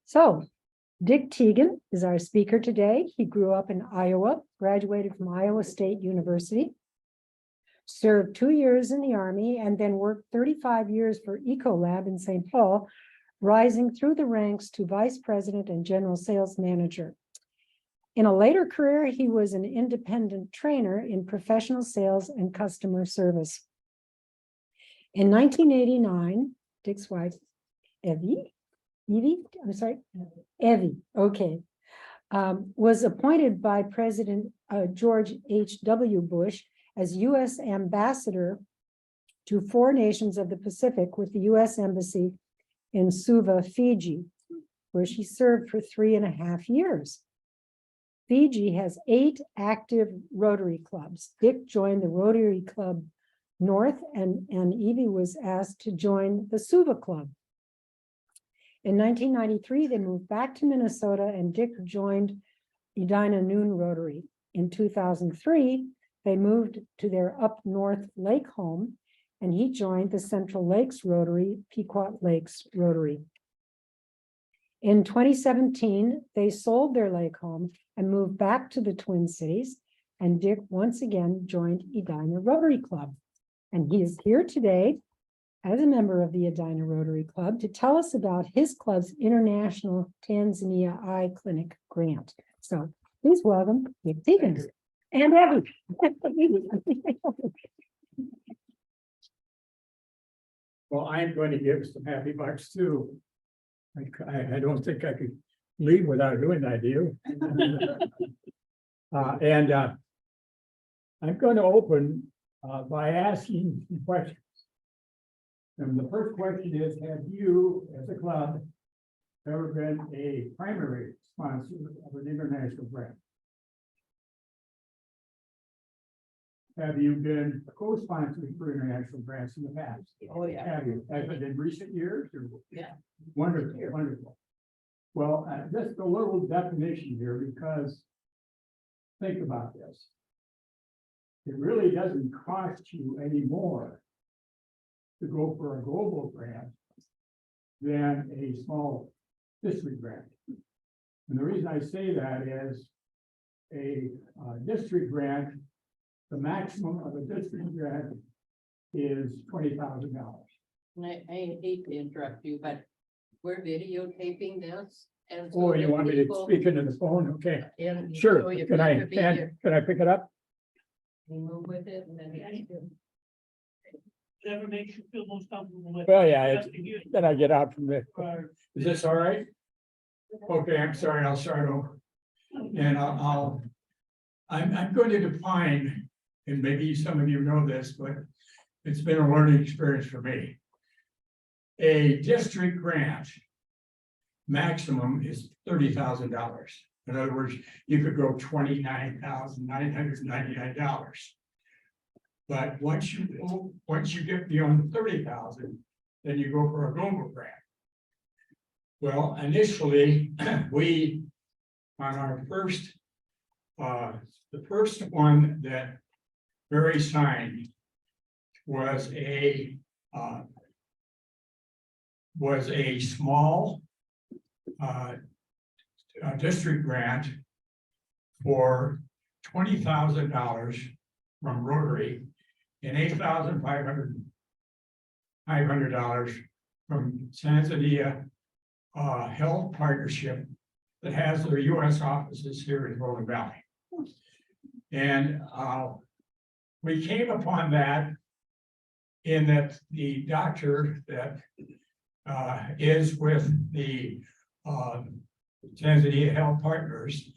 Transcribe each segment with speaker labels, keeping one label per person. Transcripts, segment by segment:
Speaker 1: So Dick Teegen is our speaker today. He grew up in Iowa, graduated from Iowa State University, served 2 years in the Army, and then worked 35 years for EcoLab in St. Paul, rising through the ranks to vice president and general sales manager. In a later career, he was an independent trainer in professional sales and customer service. In 1989, Dick's wife, Evie, okay, was appointed by President George H.W. Bush as U.S. ambassador to 4 nations of the Pacific with the U.S. Embassy in Suva, Fiji, where she served for 3.5 years. Fiji has 8 active Rotary Clubs. Dick joined the Rotary Club North, and Evie was asked to join the Suva Club. In 1993, they moved back to Minnesota, and Dick joined Edina Noon Rotary. In 2003, they moved to their up north lake home, and he joined the Central Lakes Rotary, Pequot Lakes Rotary. In 2017, they sold their lake home and moved back to the Twin Cities, and Dick once again joined Edina Rotary Club. And he is here today as a member of the Edina Rotary Club to tell us about his club's International Tanzania Eye Clinic grant. So please welcome Dick Teegen and Evie.
Speaker 2: Well, I'm going to give some happy bucks too. I don't think I could leave without doing that, do you? I'm going to open by asking some questions. And the first question is, have you, as a club, ever been a primary sponsor of an international grant? Have you been a co-sponsor for international grants in the past?
Speaker 3: Oh, yeah.
Speaker 2: Have you? Has it in recent years? Or?
Speaker 3: Yeah.
Speaker 2: Wonderful, wonderful. Well, just a little definition here, because think about this. It really doesn't cost you any more to go for a global grant than a small district grant. And the reason I say that is a district grant, the maximum of a district grant is $20,000.
Speaker 3: And I hate to interrupt you, but we're videotaping this. And so
Speaker 2: Oh, you want me to
Speaker 3: people-
Speaker 2: speak into the phone? Okay,
Speaker 3: and
Speaker 2: sure.
Speaker 3: so if
Speaker 2: Can
Speaker 3: you
Speaker 2: I,
Speaker 3: could be
Speaker 2: can
Speaker 3: here,
Speaker 2: I pick it up?
Speaker 3: you move with it and then
Speaker 4: Whatever makes you feel most comfortable with.
Speaker 2: Well, yeah,
Speaker 4: That's to you.
Speaker 2: Then I get out from the, is this all right? Okay, I'm sorry, I'll start over. And I'm going to define, and maybe some of you know this, but it's been a learning experience for me. A district grant maximum is $30,000. In other words, you could go $29,999. But once you get beyond 30,000, then you go for a global grant. Well, initially, we on our first, the first one that Barry signed was a small district grant for $20,000 from Rotary and $8,500 from Tanzania Health Partnership that has their U.S. offices here in Golden Valley. And we came upon that in that the doctor that is with the Tanzania Health Partners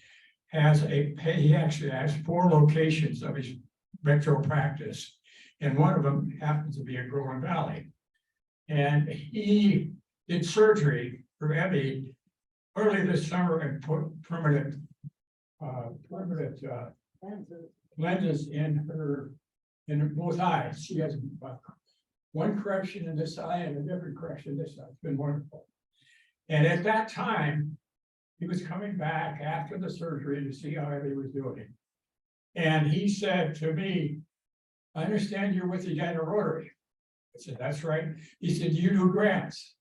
Speaker 2: he actually has 4 locations of his metro practice, and one of them happens to be in Golden Valley. And he did surgery for Evie early this summer and put permanent lenses in both eyes. She has one correction in this eye and a different correction in this eye. It's been wonderful. And at that time, he was coming back after the surgery to see how Evie was doing. And he said to me, I understand you're with the Edina Rotary. I said, that's right. He said, you do grants.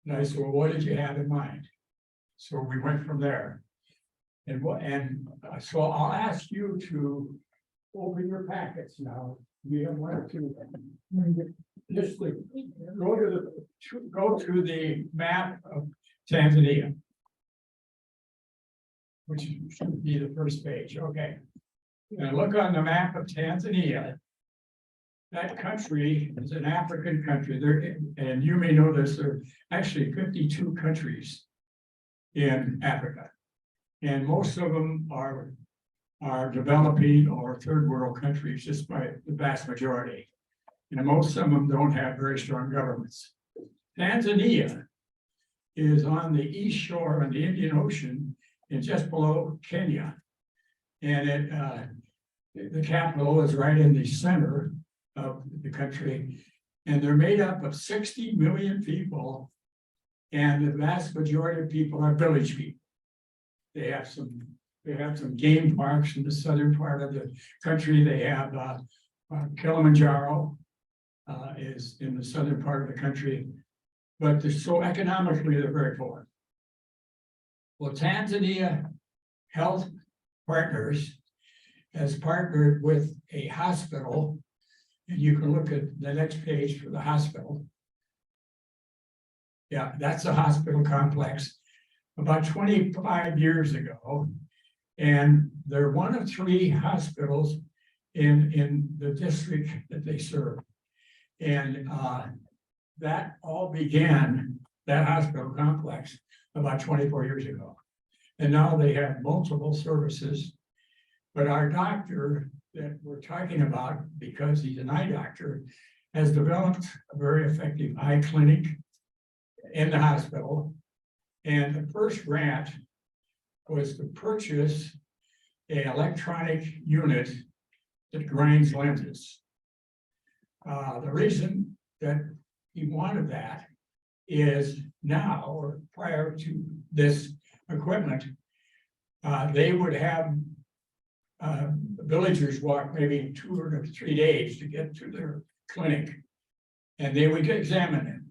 Speaker 2: And I said, well, what did you have in mind? So we went from there. So I'll ask you to open your packets now. We have one or two. Just like, go to the map of Tanzania, which should be the first page. Okay. And look on the map of Tanzania. That country is an African country. There, and you may know this, there are actually 52 countries in Africa. And most of them are developing or third world countries, just by the vast majority. And most of them don't have very strong governments. Tanzania is on the east shore of the Indian Ocean and just below Kenya. And the capital is right in the center of the country. And they're made up of 60 million people. And the vast majority of people are village people. They have some game parks in the southern part of the country. They have Kilimanjaro is in the southern part of the country, but so economically they're very poor. Well, Tanzania Health Partners has partnered with a hospital, and you can look at the next page for the hospital. Yeah, that's a hospital complex. About 25 years ago, and they're one of 3 hospitals in the district that they serve. And that all began, that hospital complex, about 24 years ago. And now they have multiple services. But our doctor that we're talking about, because he's an eye doctor, has developed a very effective eye clinic in the hospital. And the first grant was to purchase an electronic unit that grinds lenses. The reason that he wanted that is now, or prior to this equipment, they would have villagers walk maybe 2 or 3 days to get to their clinic, and they would examine it,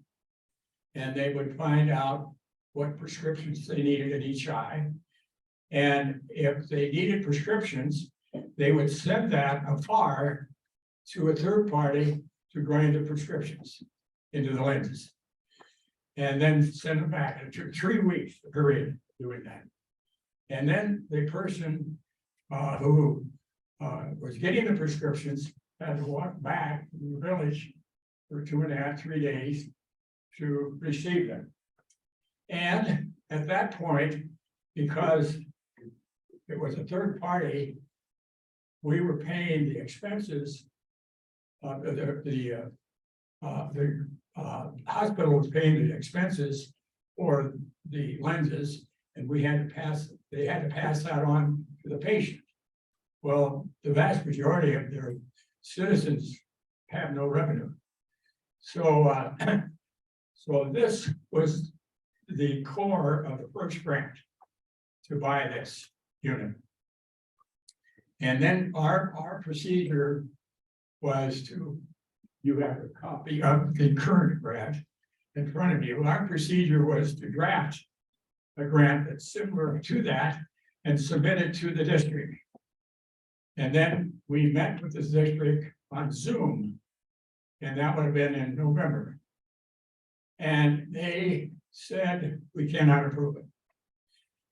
Speaker 2: and they would find out what prescriptions they needed in each eye. And if they needed prescriptions, they would send that afar to a third party to grind the prescriptions into the lenses. And then send them back. It took 3 weeks period doing that. And then the person who was getting the prescriptions had to walk back to the village for 2.5, 3 days to receive them. And at that point, because it was a third party, we were paying the expenses. The hospital was paying the expenses for the lenses, and they had to pass that on to the patient. Well, the vast majority of their citizens have no revenue. So, so this was the core of the first grant to buy this unit. And then our procedure was to, you have a copy of the current grant in front of you. Our procedure was to draft a grant that's similar to that and submit it to the district. And then we met with the district on Zoom, and that would have been in November. And they said, we cannot approve it.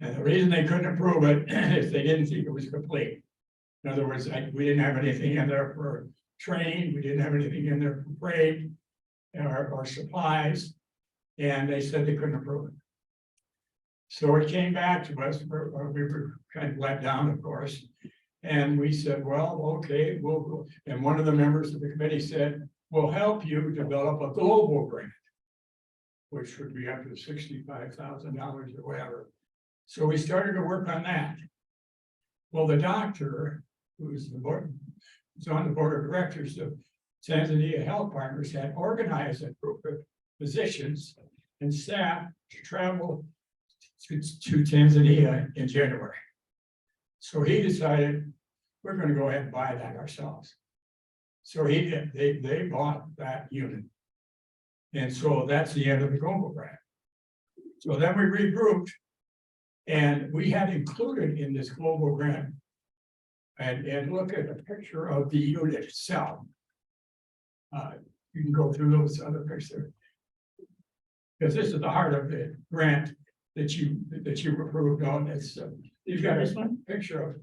Speaker 2: And the reason they couldn't approve it is they didn't think it was complete. In other words, we didn't have anything in there for training, we didn't have anything in there for freight or supplies, and they said they couldn't approve it. So it came back to us, we were kind of let down, of course, and we said, well, okay, we'll go. And one of the members of the committee said, we'll help you develop a global grant, which would be up to $65,000 or whatever. So we started to work on that. Well, the doctor, who's on the board of directors of Tanzania Health Partners, had organized a group of physicians and staff to travel to Tanzania in January. So he decided, we're going to go ahead and buy that ourselves. So he did. They bought that unit. And so that's the end of the global grant. So then we regrouped. And we had included in this global grant. And look at the picture of the unit itself. You can go through those other pictures. Because this is the heart of the grant that you approved on. It's, you've got a picture of.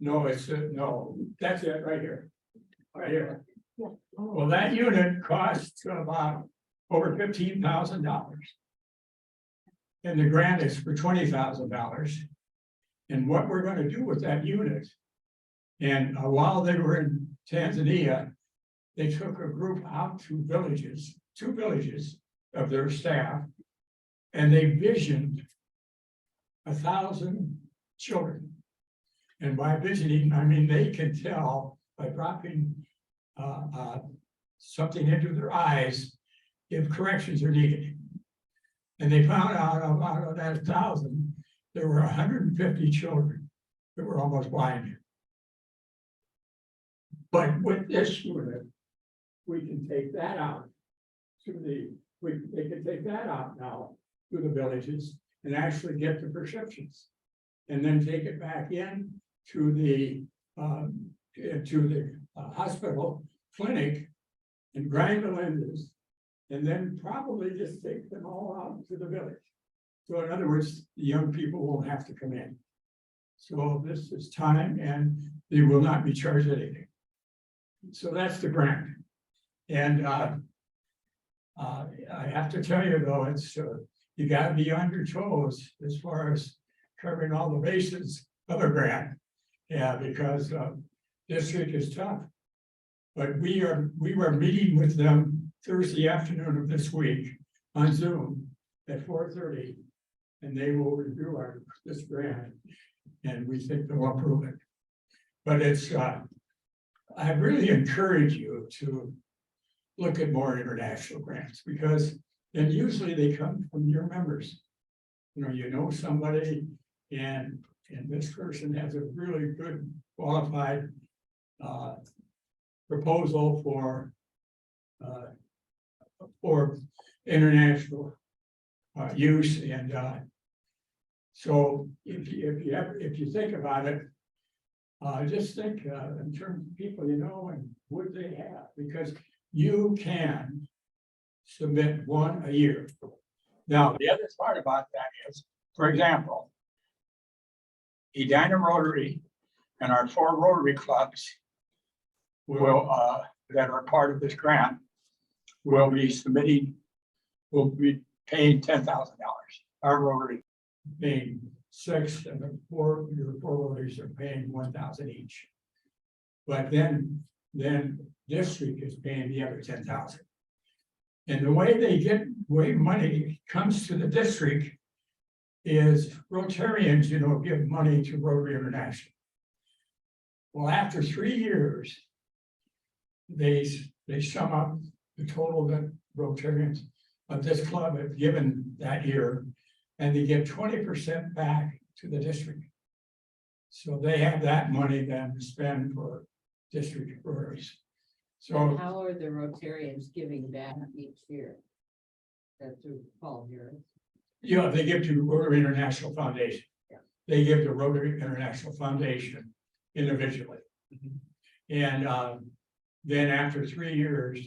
Speaker 2: No, it's, no, that's it right here. Right here. Well, that unit costs about over $15,000. And the grant is for $20,000. And what we're going to do with that unit. And while they were in Tanzania, they took a group out to villages, 2 villages of their staff. And they visioned 1,000 children. And by visioning, I mean, they can tell by dropping something into their eyes if corrections are needed. And they found out of that 1,000, there were 150 children that were almost blind. But with this unit, we can take that out to they can take that out now to the villages and actually get the prescriptions. And then take it back in to the hospital clinic and grind the lenses. And then probably just take them all out to the village. So in other words, the young people won't have to come in. So this is time and they will not be charged anything. So that's the grant. And I have to tell you though, it's you gotta be on your toes as far as covering all the bases of a grant. Yeah, because district is tough. But we were meeting with them Thursday afternoon of this week on Zoom at 4:30. And they will review this grant and we think they'll approve it. But it's, I really encourage you to look at more international grants because then usually they come from your members. You know somebody and this person has a really good qualified proposal for international use. And so if you think about it, just think in terms of people you know and what they have, because you can submit one a year. Now, the other part about that is, for example, Edina Rotary and our 4 Rotary Clubs will that are part of this grant will be paying $10,000. Our Rotary paying 6, and the 4 Rotaries are paying 1,000 each. But then district is paying the other 10,000. And the way money comes to the district is Rotarians, give money to Rotary International. Well, after 3 years, they sum up the total that Rotarians of this club have given that year, and they give 20% back to the district. So they have that money then to spend for district Rotaries. So
Speaker 3: how are the Rotarians giving back each year? That's through Paul here.
Speaker 2: they give to Rotary International Foundation.
Speaker 3: Yeah.
Speaker 2: They give to Rotary International Foundation individually. And then after 3 years,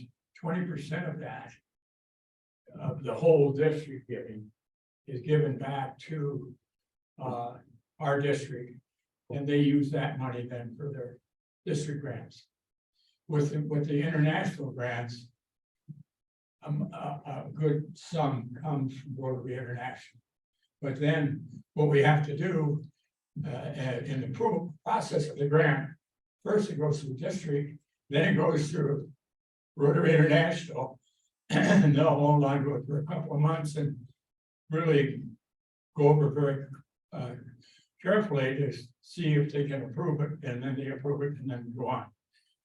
Speaker 2: 20% of that, of the whole district giving, is given back to our district. And they use that money then for their district grants. With the international grants, a good sum comes from Rotary International. But then what we have to do in the process of the grant, first it goes through district, then it goes through Rotary International, and they'll hold on to it for a couple of months and really go over very carefully to see if they can approve it, and then they approve it and then go on.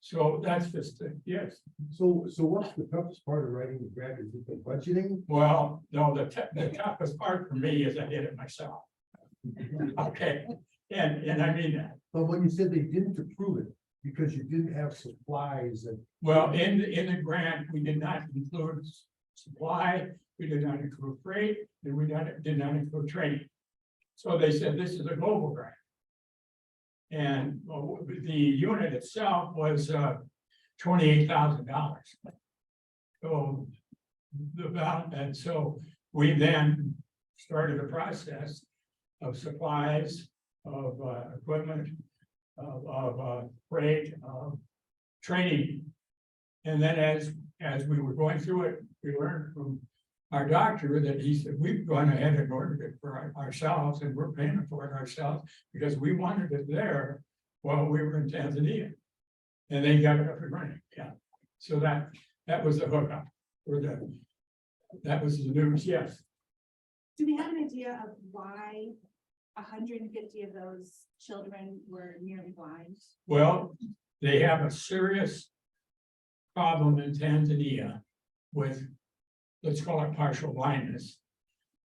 Speaker 2: So that's just, yes.
Speaker 5: So what's the toughest part of writing the grant? Is it the budgeting?
Speaker 2: Well, no, the toughest part for me is I did it myself. Okay, and I mean that.
Speaker 5: But when you said they didn't approve it because you didn't have supplies and.
Speaker 2: Well, in the grant, we did not include supply we did not include freight, and we did not include training. So they said, this is a global grant. And the unit itself was $28,000. So and so we then started a process of supplies, of equipment, of freight, of training. And then as we were going through it, we learned from our doctor that he said, we've gone ahead and ordered it for ourselves, and we're paying for it ourselves because we wanted it there while we were in Tanzania. And they got it up and running, yeah. So that was the hookup, or that was the news, yes.
Speaker 6: Do we have an idea of why 150 of those children were nearly blind?
Speaker 2: Well, they have a serious problem in Tanzania with, let's call it partial blindness,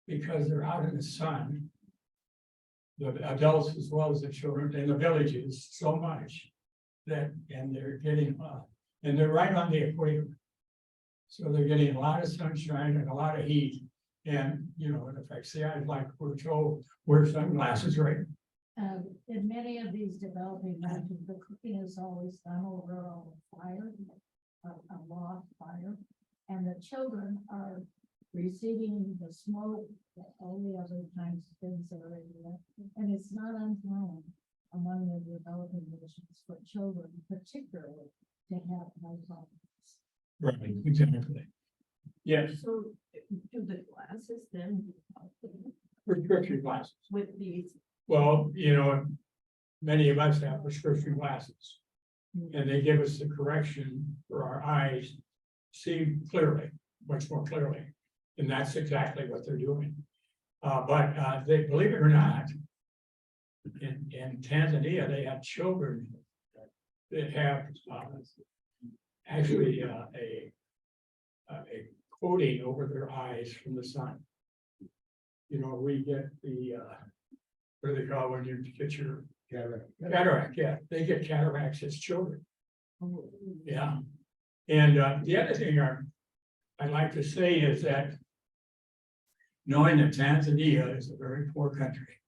Speaker 2: because they're out in the sun, the adults as well as the children in the villages so much that, and they're getting, and they're right on the equator. So they're getting a lot of sunshine and a lot of heat, and, you know, it affects the eyes, like we're told, wear sunglasses, right?
Speaker 7: In many of these developing regions, the cooking is always done over a fire, a log fire, and the children are receiving the smoke that all the other kinds of things that are in there. And it's not uncommon among the developing nations for children particularly to have eye problems.
Speaker 2: Right, exactly. Yes,
Speaker 7: So do the glasses then
Speaker 2: prescription glasses.
Speaker 7: with these?
Speaker 2: Well, you know, many of us have prescription glasses. And they give us the correction for our eyes, see clearly, much more clearly. And that's exactly what they're doing. But they, believe it or not, in Tanzania, they have children that have actually a coating over their eyes from the sun. You know, we get the, what do they call when you get your cataract, yeah, they get cataracts as children. Yeah. And the other thing I'd like to say is that knowing that Tanzania is a very poor country,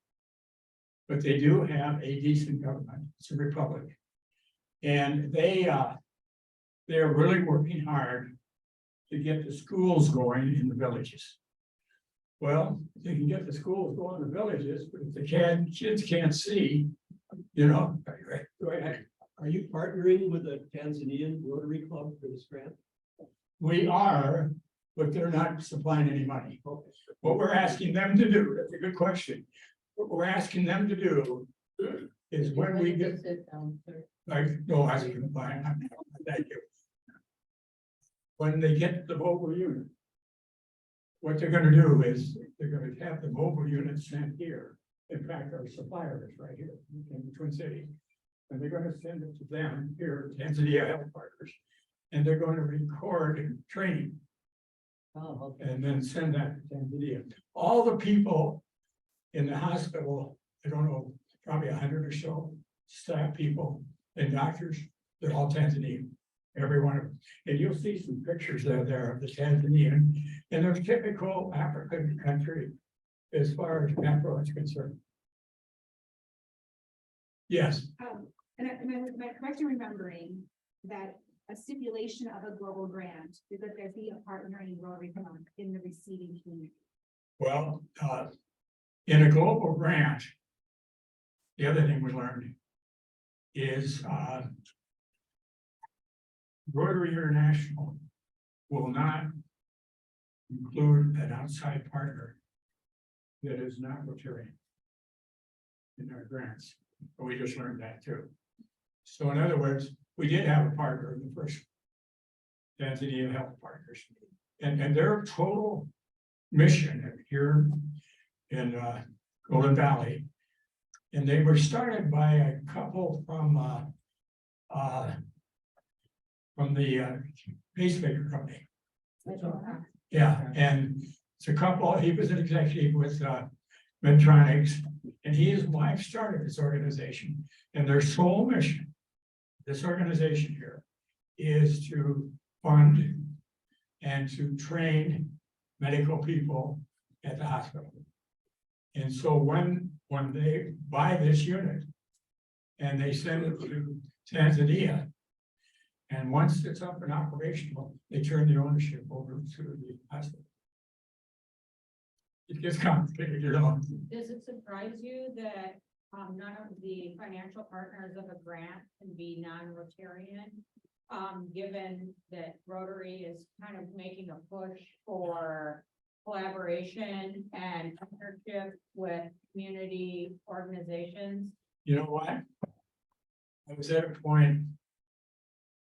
Speaker 2: but they do have a decent government, it's a republic. And they're really working hard to get the schools going in the villages. Well, they can get the schools going in the villages, but if the kids can't see, you know, right, go ahead.
Speaker 5: Are you partnering with a Tanzanian Rotary Club for this grant?
Speaker 2: We are, but they're not supplying any money. What we're asking them to do, that's a good question. What we're asking them to do is when we get,
Speaker 3: Sit down, sir.
Speaker 2: like, no, I was gonna buy it. Thank you. When they get the mobile unit, what they're gonna do is they're gonna have the mobile unit sent here. In fact, our supplier is right here in the Twin Cities. And they're gonna send it to them here, Tanzania Health Partners. And they're going to record training
Speaker 3: Oh, okay.
Speaker 2: and then send that to Tanzania. All the people in the hospital, I don't know, probably 100 or so staff people and doctors, they're all Tanzanian, every one of them. And you'll see some pictures there of the Tanzanian, and they're typical African country as far as Afro is concerned. Yes,
Speaker 6: And am I correct in remembering that a stipulation of a global grant is that there be a partnering Rotary Club in the receiving community?
Speaker 2: well, in a global grant, the other thing we learned is Rotary International will not include an outside partner that is not Rotarian in our grants. But we just learned that too. So in other words, we did have a partner in the first Tanzania Health Partners. And their total mission here in Golden Valley. And they were started by a couple from the pacemaker company. Yeah, and it's a couple, he was an executive with Medtronics, and his wife started this organization, and their sole mission, this organization here, is to fund and to train medical people at the hospital. And so when they buy this unit and they send it to Tanzania, and once it's up and operational, they turn the ownership over to the hospital. It gets complicated, you know.
Speaker 8: Does it surprise you that none of the financial partners of a grant can be non-Rotarian? Given that Rotary is kind of making a push for collaboration and partnership with community organizations?
Speaker 2: You know what? I was at a point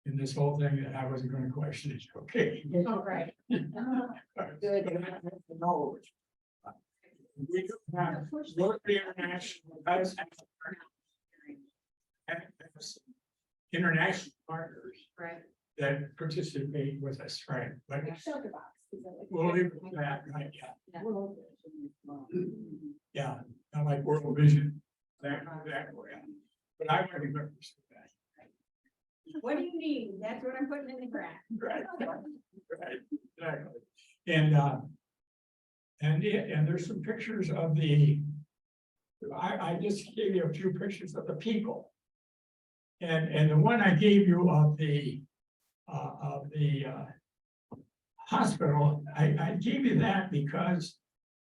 Speaker 2: in this whole thing that I wasn't going to question it, okay?
Speaker 8: Oh, right.
Speaker 2: Good. No. We do have Rotary International does have international partners
Speaker 8: Right.
Speaker 2: that participate with us, right? But
Speaker 6: Shelter box. Is that like-
Speaker 2: we'll leave it at that, right? Yeah.
Speaker 8: Yeah.
Speaker 2: Yeah, not like World Vision. That way. But I want to be represented that.
Speaker 8: What do you need? That's what I'm putting in the grant.
Speaker 2: Right, right, exactly. And there's some pictures of I just gave you a few pictures of the people. And the one I gave you of the hospital, I gave you that because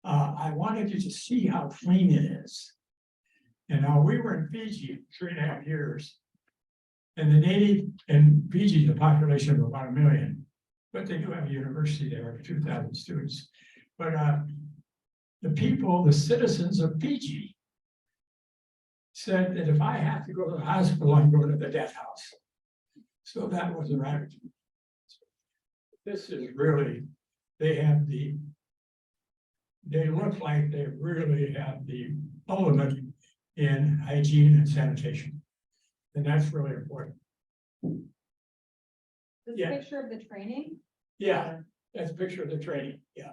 Speaker 2: I wanted you to see how clean it is. And we were in Fiji 3.5 years. And in Fiji, the population of about 1 million, but they do have a university there of 2,000 students. But the people, the citizens of Fiji said that if I have to go to the hospital, I'm going to the death house. So that was their attitude. This is really, they look like they really have the ultimate in hygiene and sanitation. And that's really important.
Speaker 8: This
Speaker 2: Yeah.
Speaker 8: picture of the training?
Speaker 2: Yeah, that's a picture of the training, yeah.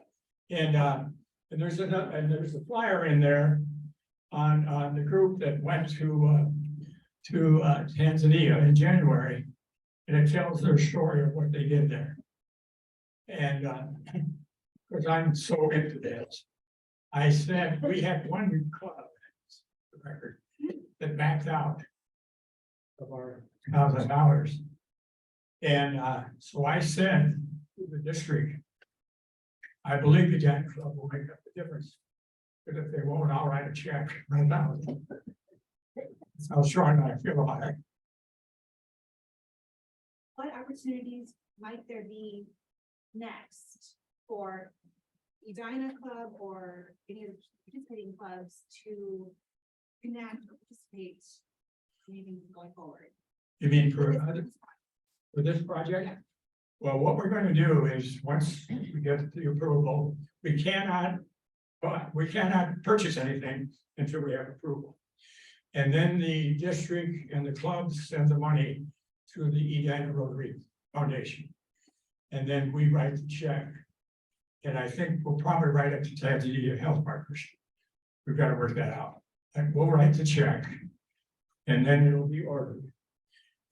Speaker 2: And there's a flyer in there on the group that went to Tanzania in January. And it tells their story of what they did there. And because I'm so into this, I said, we had one club, the record, that backed out of our $1,000. And so I said to the district, I believe the Edina Club will make up the difference. But if they won't, I'll write a check right now. That's how strong I feel about it.
Speaker 6: What opportunities might there be next for Edina Club or any of the participating clubs to connect or participate in anything going forward?
Speaker 2: You mean for this project? Well, what we're going to do is, once we get the approval, we cannot purchase anything until we have approval. And then the district and the clubs send the money to the Edina Rotary Foundation. And then we write the check. And I think we'll probably write it to Tanzania Health Partnership. We've got to work that out. And we'll write the check. And then it'll be ordered.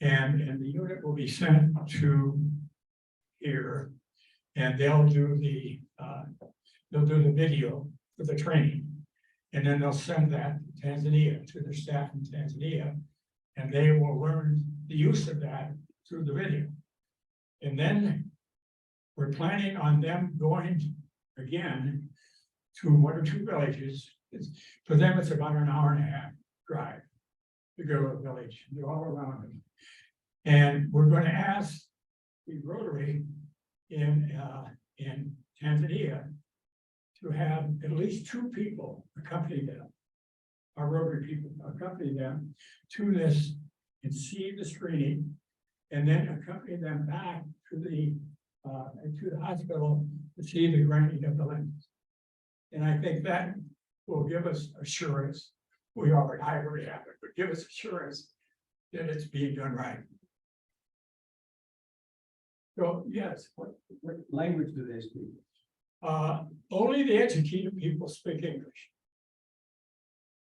Speaker 2: And the unit will be sent to here. And they'll do the video for the training. And then they'll send that to Tanzania, to their staff in Tanzania. And they will learn the use of that through the video. And then we're planning on them going again to 1 or 2 villages. For them, it's about an hour-and-a-half drive to go to a village. They're all around them. And we're going to ask the Rotary in Tanzania to have at least 2 people accompany them, our Rotary people accompany them to this and see the screening, and then accompany them back to the hospital to see the granting of the limbs. And I think that will give us assurance. I already have it, but give us assurance that it's being done right. So yes,
Speaker 5: What language do they speak?
Speaker 2: only the educated people speak English.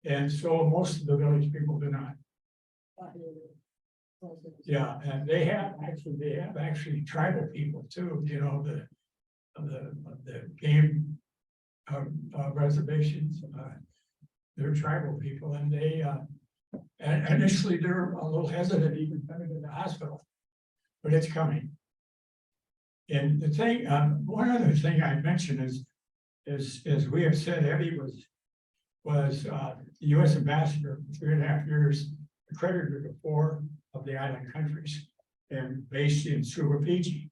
Speaker 2: And so most of the village people do not. Yeah, and they have actually tribal people too, you know, the game reservations. They're tribal people, and they and initially they're a little hesitant even coming to the hospital, but it's coming. And the thing, one other thing I mentioned is as we have said, Evie was the U.S. ambassador for 3.5 years, accredited to 4 of the island countries, and based in Suva Fiji.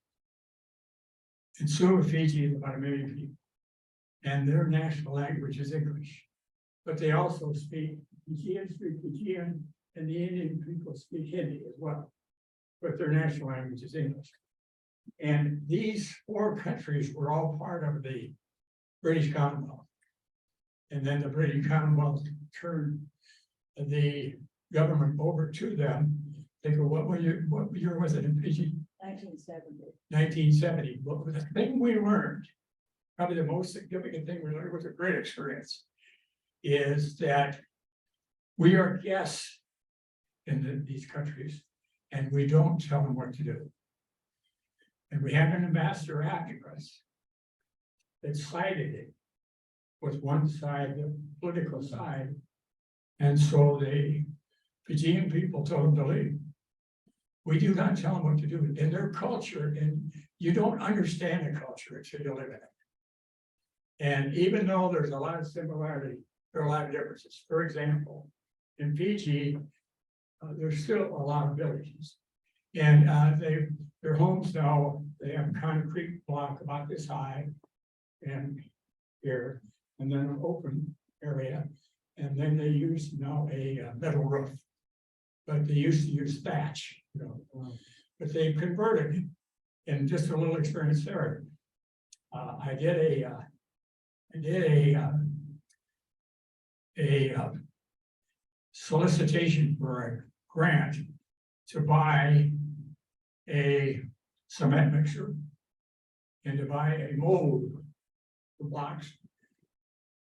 Speaker 2: And Suva Fiji is about 1 million people, and their national language is English. But they also speak Fijian, and the Indian people speak Hindi as well. But their national language is English. And these 4 countries were all part of the British Commonwealth. And then the British Commonwealth turned the government over to them. They go, what year was it in Fiji?
Speaker 7: 1970.
Speaker 2: 1970. But the thing we learned, probably the most significant thing we learned was a great experience, is that we are guests in these countries, and we don't tell them what to do. And we had an ambassador after us that sided it with one side, the political side. And so the Fijian people told them to leave. We do not tell them what to do in their culture, and you don't understand the culture until you live in it. And even though there's a lot of similarity, there are a lot of differences. For example, in Fiji, there's still a lot of villages. And their homes now, they have a concrete block about this high and here, and then an open area. And then they use now a metal roof. But they used to use thatch, but they've converted. And just a little experience there. I did a solicitation for a grant to buy a cement mixer and to buy a mold for blocks.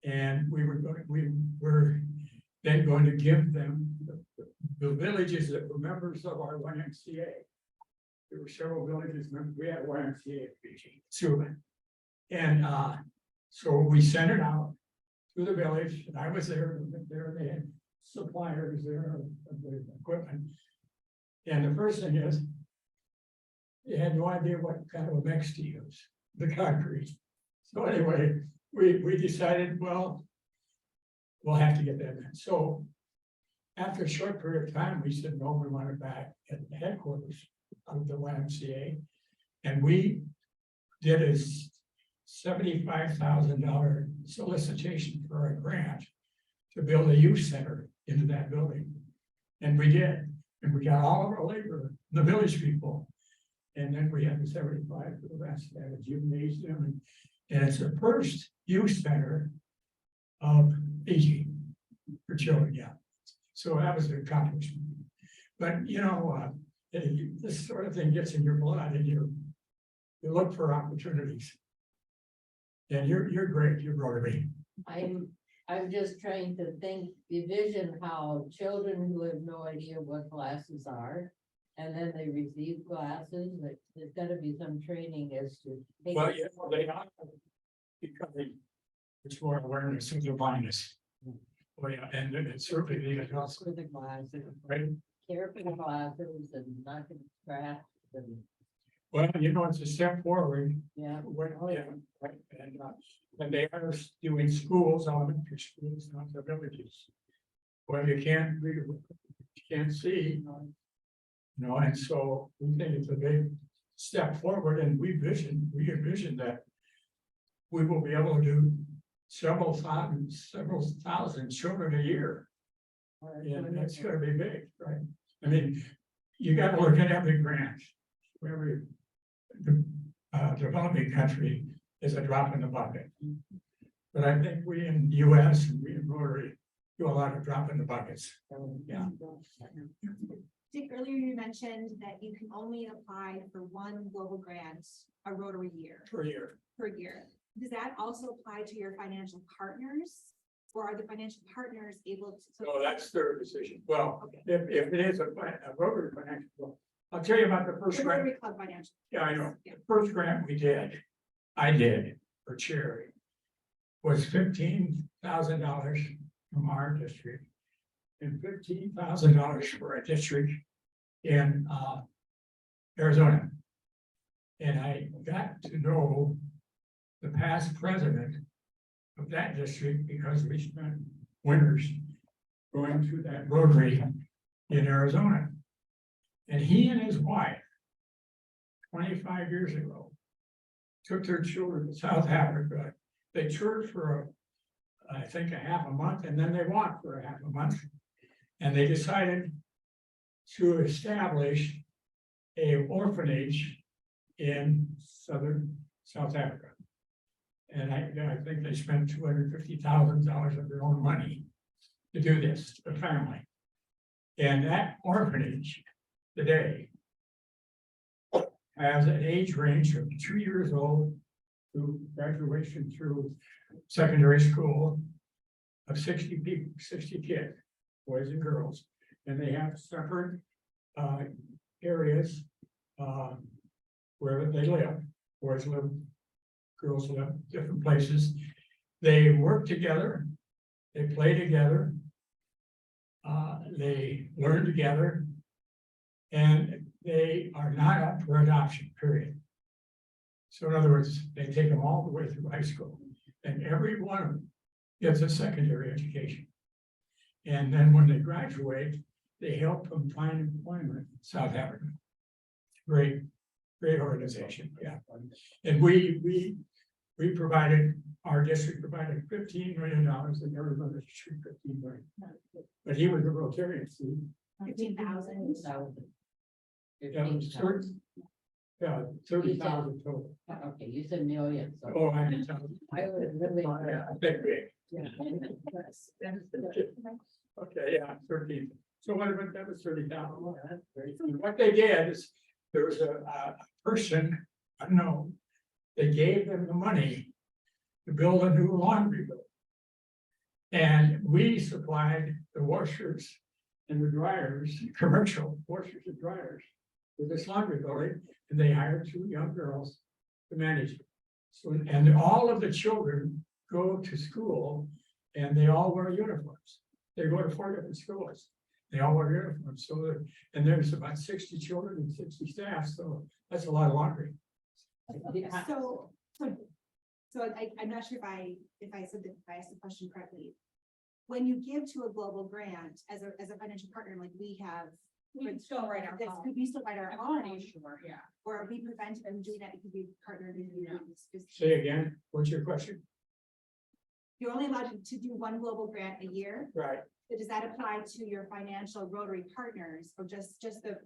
Speaker 2: And we were then going to give them the villages that were members of our YMCA. There were several villages, we had YMCA at Fiji, Suva. And so we sent it out to the village, and I was there, they had suppliers there of the equipment. And the first thing is, they had no idea what kind of a mix to use, the concrete. So anyway, we decided, well, we'll have to get that in. So after a short period of time, we said, no, we want it back at the headquarters of the YMCA. And we did a $75,000 solicitation for a grant to build a youth center into that building. And we did. And we got all of our labor, the village people. And then we had the 75 for the rest. They had a gymnasium. And it's the first youth center of Fiji for children, yeah. So that was an accomplishment. But this sort of thing gets in your blood, and you look for opportunities. And you're great, you're Rotary.
Speaker 3: I'm just trying to envision how children who have no idea what classes are, and then they receive classes, there's gotta be some training as to.
Speaker 2: Well, yeah, they are becoming much more awareness of their blindness. Well, yeah, and it's certainly the adults,
Speaker 3: For the classes,
Speaker 2: right?
Speaker 3: care for the classes and not gonna scratch and,
Speaker 2: Well, it's a step forward.
Speaker 3: yeah.
Speaker 2: Yeah, right, and they are doing schools, elementary schools, not the villages. Well, you can't read, you can't see, and so we think it's a big step forward, and we envision that we will be able to do several thousand children a year. And that's gonna be big, right? I mean, you gotta look at every grant, every developing country is a drop in the bucket. But I think we in the US and we in Rotary do a lot of drop in the buckets. Yeah.
Speaker 6: Dick, earlier you mentioned that you can only apply for one global grant a Rotary year.
Speaker 2: Per year.
Speaker 6: Per year. Does that also apply to your financial partners? Or are the financial partners able to?
Speaker 2: So that's their decision. Well,
Speaker 6: Okay.
Speaker 2: if it is a Rotary financial, I'll tell you about the first
Speaker 6: The
Speaker 2: grant.
Speaker 6: Rotary Club financial.
Speaker 2: Yeah, I know.
Speaker 6: Yeah.
Speaker 2: The first grant we did, I did for charity was $15,000 from our district and $15,000 for a district in Arizona. And I got to know the past president of that district because we spent winters going through that Rotary in Arizona. And he and his wife, 25 years ago, took their children to South Africa. They toured for, I think, a half a month, and then they walked for a half a month. And they decided to establish an orphanage in southern South Africa. And I think they spent $250,000 of their own money to do this, the family. And that orphanage today has an age range of 2 years old to graduation through secondary school of 60 people, 60 kids, boys and girls. And they have separate areas where they live. Boys live, girls live different places. They work together, they play together, they learn together, and they are not up for adoption, period. So in other words, they take them all the way through high school, and every one of them gets a secondary education. And then when they graduate, they help them find employment in South Africa. Great organization, yeah. And we provided, our district provided $15 million, and everybody should $15 million. But he was a Rotarian, see?
Speaker 6: 15,000.
Speaker 2: Yeah, it was 30,000 total.
Speaker 3: Okay, you said millions. so
Speaker 2: Oh, I didn't tell you.
Speaker 3: I would really.
Speaker 2: Yeah, I think big.
Speaker 3: Yeah.
Speaker 2: Okay, yeah, 13. So what about that was 30,000? What they did is there was a person, I don't know, they gave them the money to build a new laundry building. And we supplied the washers and the dryers, commercial washers and dryers with this laundry building, and they hired 2 young girls to manage it. So, and all of the children go to school and they all wear uniforms. They go to 4 different schools. They all wear uniforms. So, and there's about 60 children and 60 staff. So that's a lot of laundry.
Speaker 6: So I'm not sure if I asked the question correctly. When you give to a global grant as a financial partner, like we have.
Speaker 8: We can still write our
Speaker 6: This
Speaker 8: own.
Speaker 6: could we still write our
Speaker 8: I'm
Speaker 6: own,
Speaker 8: pretty sure, yeah.
Speaker 6: or are we prevented from doing that because we partnered in
Speaker 2: Say again, what's your question?
Speaker 6: You're only allowed to do one global grant a year.
Speaker 2: Right.
Speaker 6: So does that apply to your financial Rotary partners or just the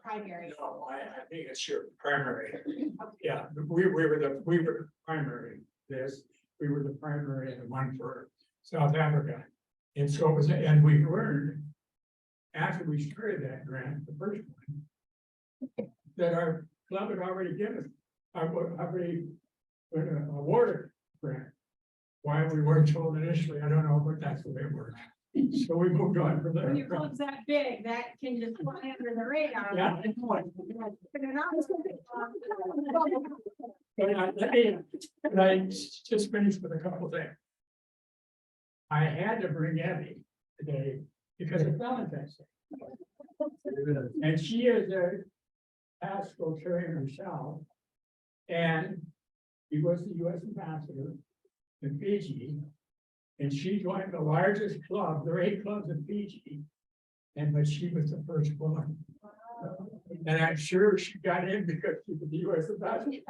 Speaker 6: primary?
Speaker 2: No, I think it's your primary. Yeah, we were the primary, we were the primary and the one for South Africa. And so it was, and we learned after we started that grant, the first one, that our club had already given, already awarded grant. Why we weren't told initially, I don't know, but that's the way it worked. So we moved on from there.
Speaker 8: When your club's that big, that can just fly under the radar.
Speaker 2: Yeah. But I just finished with a couple of things. I had to bring Abby today because it's Valentine's Day. And she is a past Rotarian herself. And she was the US ambassador in Fiji. And she joined the largest club. There are 8 clubs in Fiji. But she was the first woman. And I'm sure she got in because she was the US ambassador.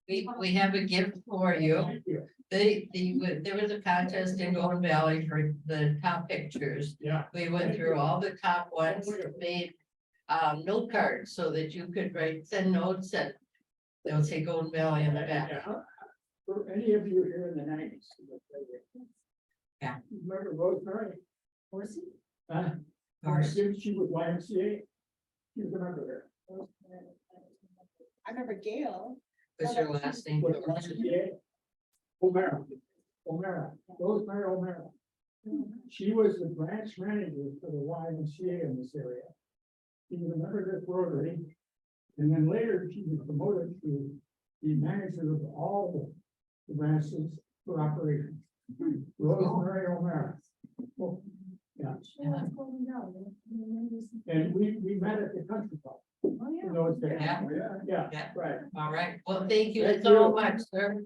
Speaker 3: We have a gift for you.
Speaker 2: Thank you.
Speaker 3: There was a contest in Golden Valley for the top pictures.
Speaker 2: Yeah.
Speaker 3: We went through all the top ones, made note cards so that you could send notes and they'll say Golden Valley in the back.
Speaker 2: Yeah. For any of you here in the 90s.
Speaker 3: Yeah.
Speaker 2: Remember Rosemary?
Speaker 3: Horsey?
Speaker 2: She was YMCA. You remember her?
Speaker 6: I remember Gail.
Speaker 3: What's your last name?
Speaker 2: Was YMCA? O'Mara. Rosemary O'Mara. She was the branch manager for the YMCA in this area. You remember this Rotary? And then later she was promoted to the manager of all the branches for operations. Rosemary O'Mara. Oh, yeah, and we met at the country club.
Speaker 6: Oh, yeah.
Speaker 2: Those days.
Speaker 3: Yeah.
Speaker 2: Yeah,
Speaker 3: Yeah.
Speaker 2: right.
Speaker 3: All right, well, thank you
Speaker 2: Thank
Speaker 3: so
Speaker 2: you.
Speaker 3: much, sir.